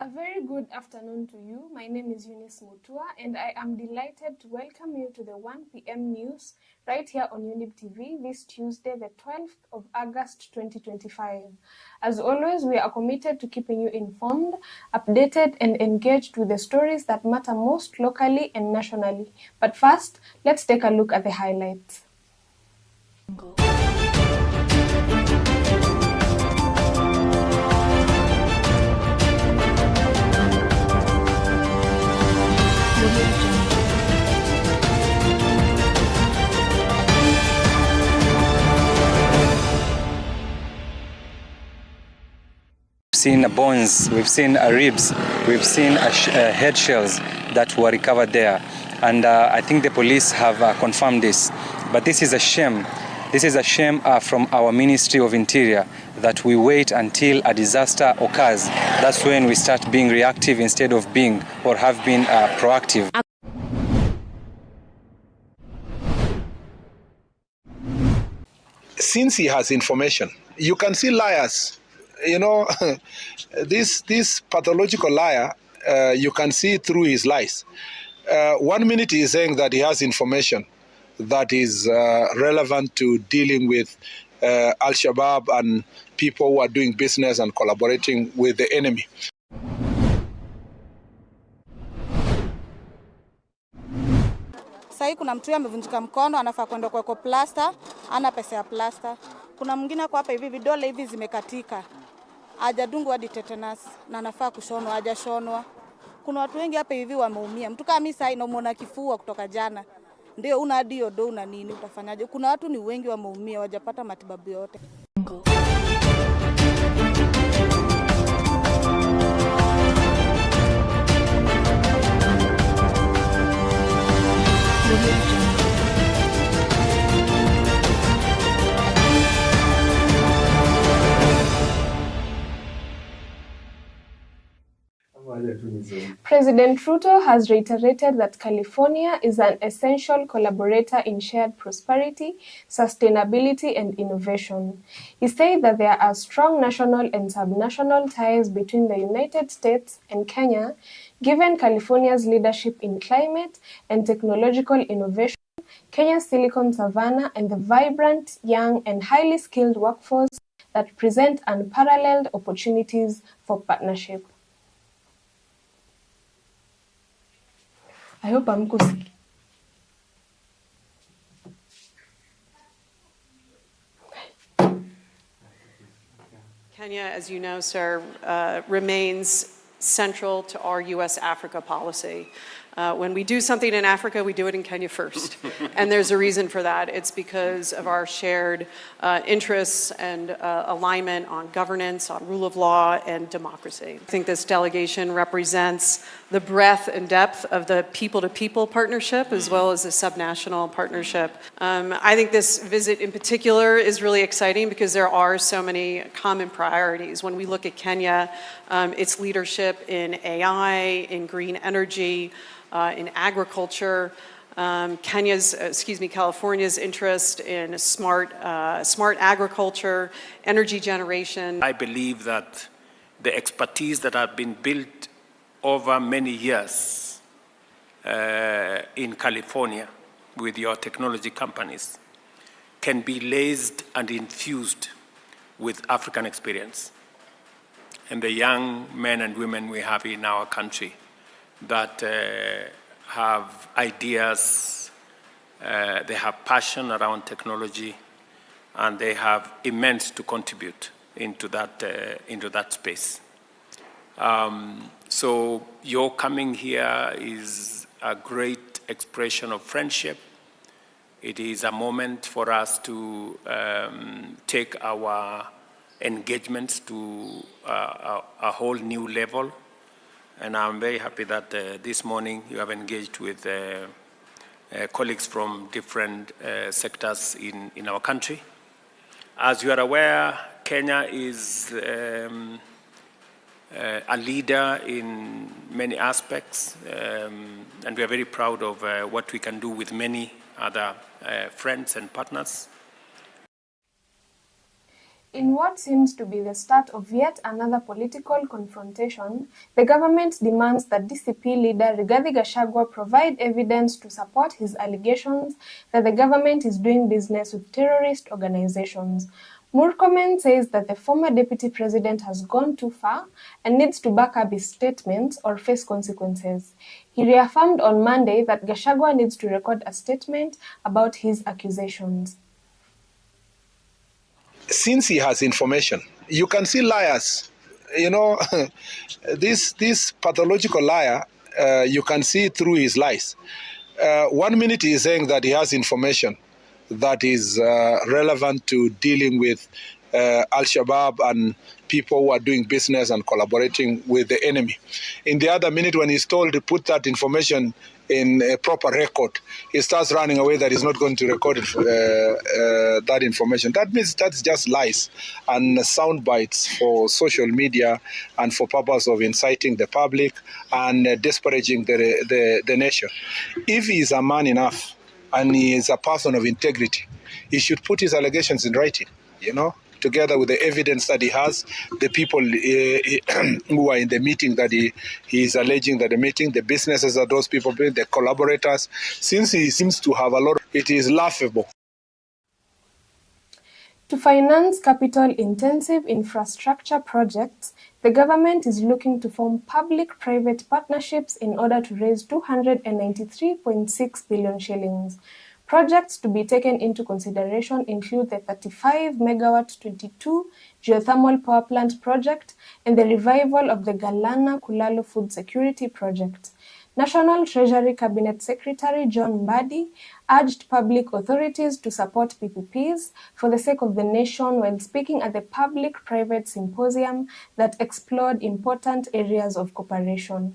A very good afternoon to you. My name is Eunice Mutua, and I am delighted to welcome you to the 1 p.m. news right here on Younib TV this Tuesday, the 12th of August 2025. As always, we are committed to keeping you informed, updated, and engaged with the stories that matter most locally and nationally. But first, let's take a look at the highlights. We've seen bones, we've seen ribs, we've seen head shells that were recovered there. And I think the police have confirmed this. But this is a shame. This is a shame from our Ministry of Interior that we wait until a disaster occurs. That's when we start being reactive instead of being or have been proactive. Since he has information, you can see liars. You know, this pathological liar, you can see through his lies. 1 minute he is saying that he has information that is relevant to dealing with Al-Shabaab and people who are doing business and collaborating with the enemy. Sasa kuna mtu amevunjika mkono anafaa kwenda kwa plaster, ana pesa ya plaster. Kuna mwingine kwa hapa hivi vidole hivi zimekatika. Hajadungwa hadi tetanus na anafaa kushonwa, hajashonwa. Kuna watu wengi hapa hivi wameumia. Mtu kama mimi sasa inamuona kifua kutoka jana. Ndio una dio do una nini utafanyaje? Kuna watu ni wengi wameumia, hawajapata matibabu yote. President Ruto has reiterated that California is an essential collaborator in shared prosperity, sustainability, and innovation. He said that there are strong national and subnational ties between the United States and Kenya, given California's leadership in climate and technological innovation, Kenya's Silicon Savannah, and the vibrant, young, and highly skilled workforce that present unparalleled opportunities for partnership. I hope I'm good. Kenya, as you know, sir, remains central to our U.S.-Africa policy. When we do something in Africa, we do it in Kenya first. And there's a reason for that. It's because of our shared interests and alignment on governance, on rule of law, and democracy. I think this delegation represents the breadth and depth of the people-to-people partnership as well as the subnational partnership. I think this visit in particular is really exciting because there are so many common priorities. When we look at Kenya, its leadership in AI, in green energy, in agriculture, California's interest in smart agriculture, energy generation. I believe that the expertise that have been built over many years in California with your technology companies can be laced and infused with African experience. And the young men and women we have in our country that have ideas, they have passion around technology, and they have immense to contribute into that space. So your coming here is a great expression of friendship. It is a moment for us to take our engagements to a whole new level. And I'm very happy that this morning you have engaged with colleagues from different sectors in our country. As you are aware, Kenya is a leader in many aspects, and we are very proud of what we can do with many other friends and partners. In what seems to be the start of yet another political confrontation, the government demands that DCP leader Rigathi Gachagua provide evidence to support his allegations that the government is doing business with terrorist organizations. Murkomen says that the former deputy president has gone too far and needs to back up his statements or face consequences. He reaffirmed on Monday that Gachagua needs to record a statement about his accusations. Since he has information, you can see liars. You know, this pathological liar, you can see through his lies. 1 minute he is saying that he has information that is relevant to dealing with Al-Shabaab and people who are doing business and collaborating with the enemy. In the other minute, when he's told to put that information in a proper record, he starts running away that he's not going to record that information. That means that's just lies and sound bites for social media and for purpose of inciting the public and disparaging the nation. If he is a man enough and he is a person of integrity, he should put his allegations in writing, you know, together with the evidence that he has, the people who are in the meeting that he is alleging that the meeting, the businesses that those people bring, the collaborators. Since he seems to have a lot, it is laughable. To finance capital-intensive infrastructure projects, the government is looking to form public-private partnerships in order to raise 293.6 billion shillings. Projects to be taken into consideration include the 35-megawatt 22 geothermal power plant project and the revival of the Galana Kulalo food security project. National Treasury Cabinet Secretary John Mbadi urged public authorities to support PPPs for the sake of the nation while speaking at the public-private symposium that explored important areas of cooperation.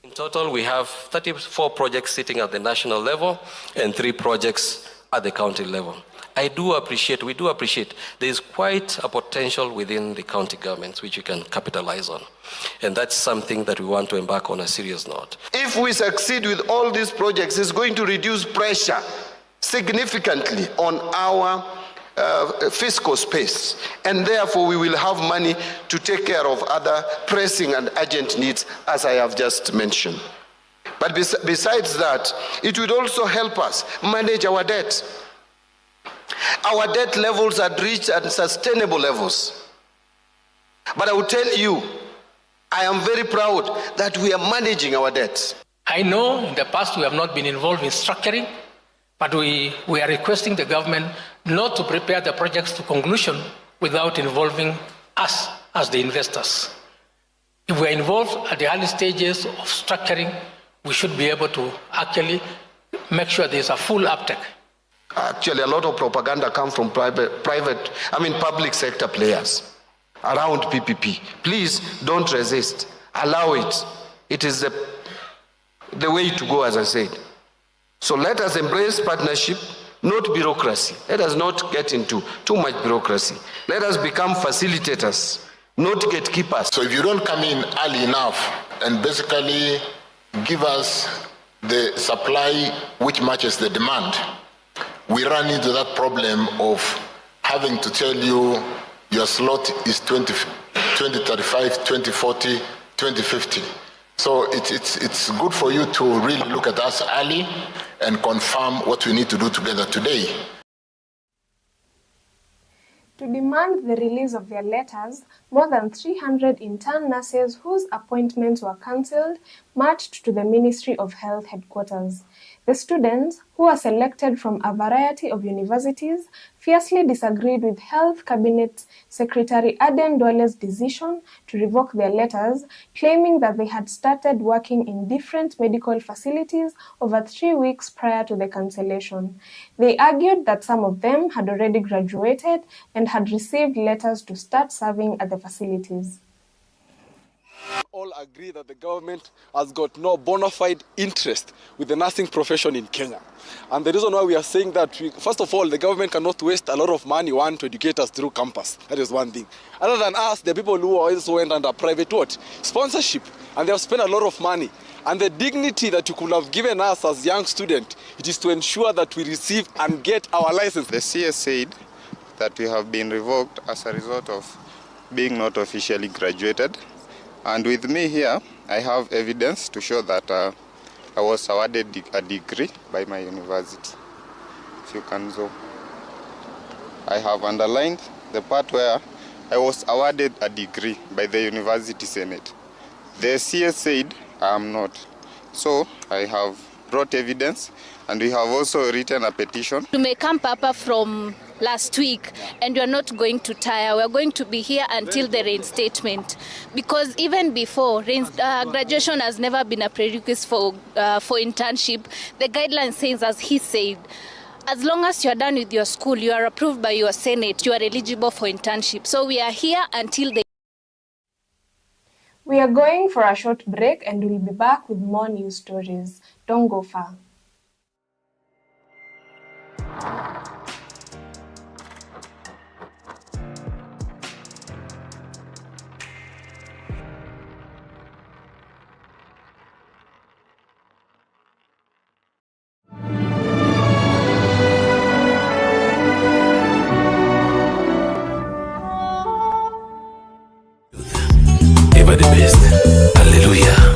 In total, we have 34 projects sitting at the national level and 3 projects at the county level. We do appreciate there is quite a potential within the county governments which we can capitalize on. And that's something that we want to embark on a serious note. If we succeed with all these projects, it's going to reduce pressure significantly on our fiscal space, and therefore we will have money to take care of other pressing and urgent needs, as I have just mentioned. But besides that, it would also help us manage our debt. Our debt levels had reached unsustainable levels. But I will tell you, I am very proud that we are managing our debt. I know in the past we have not been involved in structuring, but we are requesting the government not to prepare the projects to conclusion without involving us as the investors. If we are involved at the early stages of structuring, we should be able to actually make sure there's a full uptake. Actually, a lot of propaganda comes from public sector players around PPP. Please don't resist. Allow it. It is the way to go, as I said. So let us embrace partnership, not bureaucracy. Let us not get into too much bureaucracy. Let us become facilitators, not gatekeepers. So if you don't come in early enough and basically give us the supply which matches the demand, we run into that problem of having to tell you your slot is 2035, 2040, 2050. So it's good for you to really look at us early and confirm what we need to do together today. To demand the release of their letters, more than 300 intern nurses whose appointments were cancelled marched to the Ministry of Health headquarters. The students, who were selected from a variety of universities, fiercely disagreed with Health Cabinet Secretary Aden Duale's decision to revoke their letters, claiming that they had started working in different medical facilities over 3 weeks prior to the cancellation. They argued that some of them had already graduated and had received letters to start serving at the facilities. All agree that the government has got no bona fide interest with the nursing profession in Kenya. And the reason why we are saying that, first of all, the government cannot waste a lot of money, to educate us through campus. That is one thing. Other than us, the people who also went under private sponsorship, and they have spent a lot of money. And the dignity that you could have given us as young students, it is to ensure that we receive and get our license. The CS said that we have been revoked as a result of being not officially graduated. And with me here, I have evidence to show that I was awarded a degree by my university. If you can zoom. I have underlined the part where I was awarded a degree by the University Senate. The CS said I am not. So I have brought evidence, and we have also written a petition. You may come Papa from last week, and we are not going to tire. We are going to be here until the reinstatement, because even before graduation has never been a prerequisite for internship. The guideline says, as he said, as long as you are done with your school, you are approved by your Senate, you are eligible for internship. So we are here until the... We are going for a short break and we'll be back with more news stories. Don't go far. Ever the best. Hallelujah.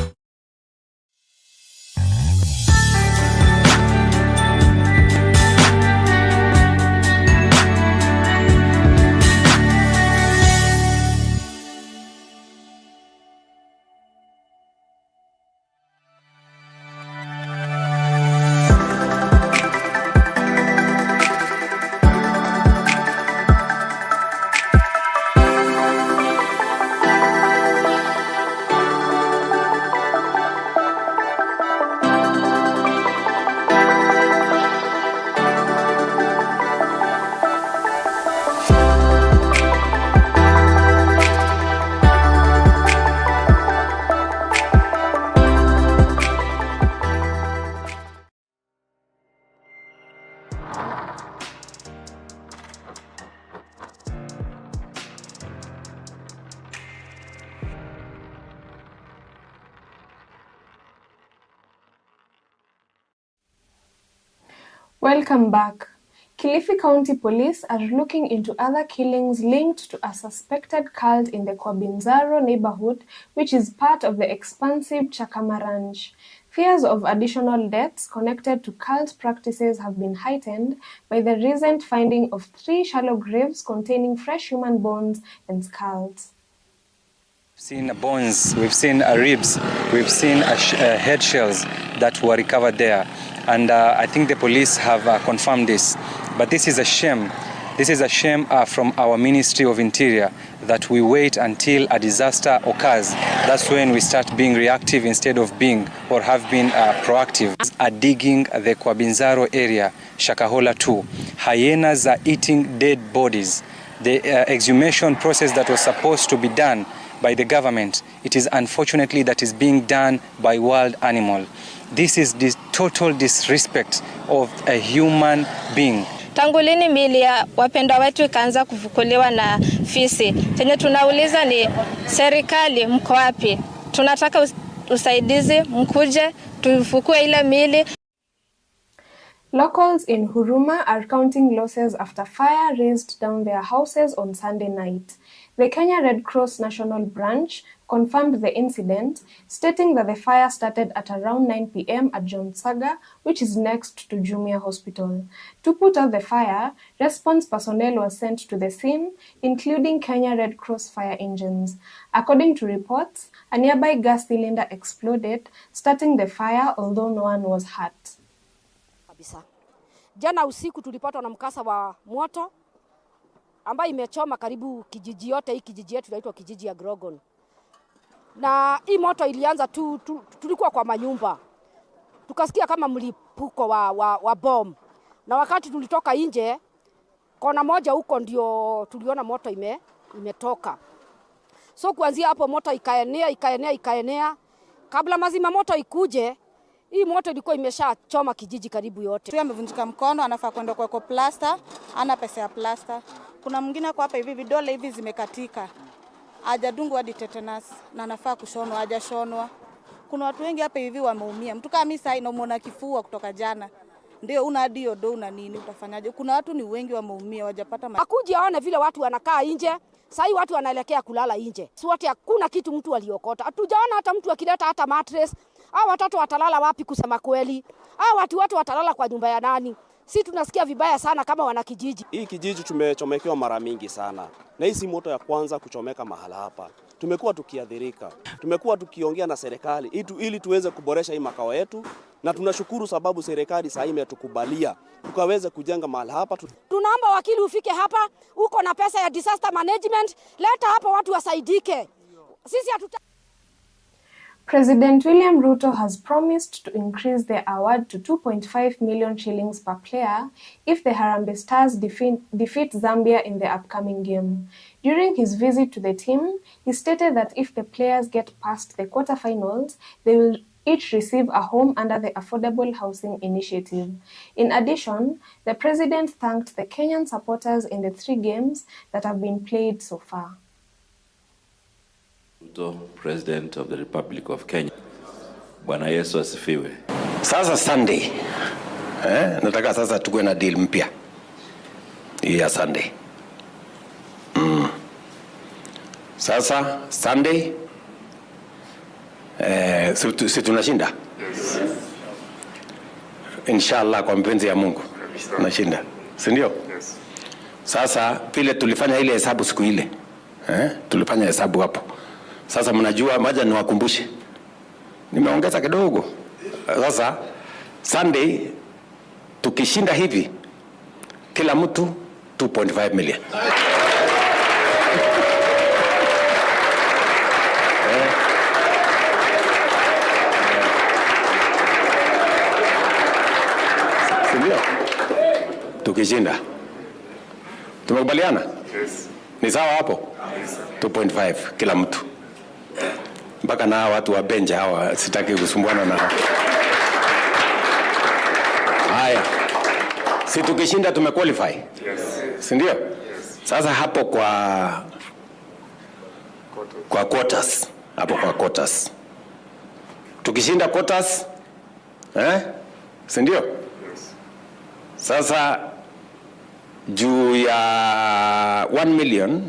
Welcome back. Kilifi County Police are looking into other killings linked to a suspected cult in the Kwabinzaro neighborhood, which is part of the expansive Chakama Ranch. Fears of additional deaths connected to cult practices have been heightened by the recent finding of 3 shallow graves containing fresh human bones and skulls. We've seen bones, we've seen ribs, we've seen head shells that were recovered there. And I think the police have confirmed this. But this is a shame. This is a shame from our Ministry of Interior that we wait until a disaster occurs. That's when we start being reactive instead of being or have been proactive. Are digging the Kwabinzaro area, Shakahola 2. Hyenas are eating dead bodies. The exhumation process that was supposed to be done by the government, it is unfortunately that is being done by wild animal. This is the total disrespect of a human being. Tangu lini mili ya wapenda wetu ikaanza kufukuliwa na fisi? Chenye tunauliza ni serikali mko wapi? Tunataka usaidizi, mkuje tufukue ile mili. Locals in Huruma are counting losses after fire razed down their houses on Sunday night. The Kenya Red Cross National Branch confirmed the incident, stating that the fire started at around 9 p.m. at John Saga, which is next to Jumia Hospital. To put out the fire, response personnel was sent to the scene, including Kenya Red Cross fire engines. According to reports, a nearby gas cylinder exploded, starting the fire, although no one was hurt. Jana usiku tulipatwa na mkasa wa moto ambayo imechoma karibu kijiji yote. Hii kijiji yetu inaitwa kijiji ya Grogon. Na hii moto ilianza tulikuwa kwa manyumba. Tukasikia kama mlipuko wa bomb. Na wakati tulitoka nje, kona moja huko ndio tuliona moto imetoka. So kuanzia hapo moto ikaenea. Kabla mazima moto ikuje, hii moto ilikuwa imeshachoma kijiji karibu yote. Yeye amevunjika mkono, anafaa kwenda kwa plaster, ana pesa ya plaster. Kuna mwingine kwa hapa hivi vidole hivi zimekatika. Hajadungwa hadi tetanus na anafaa kushonwa, hajashonwa. Kuna watu wengi hapa hivi wameumia. Mtu kama mimi sasa inamuona kifua kutoka jana. ndio una hadi odo una nini, utafanyaje? Kuna watu ni wengi wameumia, wajapata akuje aone vile watu wanakaa nje. Sasa watu wanaelekea kulala nje. Si wote, hakuna kitu mtu aliokota. Hatujaona hata mtu akileta hata mattress. Hao watoto watalala wapi kusema kweli? Hao watu watalala kwa nyumba ya nani? Si tunasikia vibaya sana kama wanakijiji. Hii kijiji tumechomekewa mara mingi sana. Na hii si moto ya kwanza kuchomeka mahala hapa. Tumekuwa tukiadhirika. Tumekuwa tukiongea na serikali ili tuweze kuboresha hii makao yetu, na tunashukuru sababu serikali sasa imekutukubalia tukaweze kujenga mahala hapa. Tunaomba wakili ufike hapa, uko na pesa ya disaster management, leta hapa watu wasaidike. Sisi hatuta. President William Ruto has promised to increase the award to 2.5 million shillings per player if the Harambee Stars defeat Zambia in the upcoming game. During his visit to the team, he stated that if the players get past the quarterfinals, they will each receive a home under the Affordable Housing Initiative. In addition, the president thanked the Kenyan supporters in the 3 games that have been played so far. Ruto, President of the Republic of Kenya. Bwana Yesu asifiwe. Sasa Sunday, nataka sasa tukue na deal mpya. Hii ya Sunday. Sasa Sunday, si tunashinda? Yes. Inshallah kwa mpenzi ya Mungu. Tunashinda. Si ndio? Yes. Sasa vile tulifanya ile hesabu siku ile. Tulifanya hesabu hapo. Sasa mnajua, maja niwakumbushe. Nimeongeza kidogo. Sasa Sunday tukishinda hivi kila mtu 2.5 million. Sindio? Tukishinda. Tumekubaliana? Yes. Ni sawa hapo? Yes. 2.5 kila mtu. Mpaka na watu wa bench hawa sitaki kusumbuana na haya. Si tukishinda tumequalify? Yes. Si ndio? Yes. Sasa hapo kwa quarters. Hapo kwa quarters. Tukishinda quarters, si ndio? Yes. Sasa juu ya 1 million,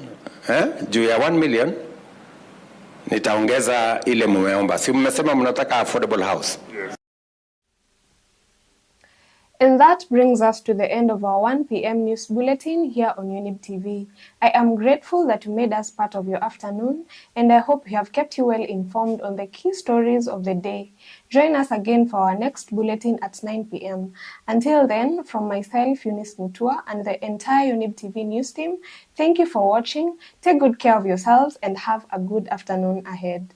juu ya 1 million nitaongeza ile mumeomba. Si mmesema mnataka affordable house? Yes. And that brings us to the end of our 1 p.m. news bulletin here on Younib TV. I am grateful that you made us part of your afternoon, and I hope we have kept you well informed on the key stories of the day. Join us again for our next bulletin at 9 p.m. Until then, from myself, Eunice Mutua, and the entire Younib TV news team, thank you for watching, take good care of yourselves, and have a good afternoon ahead.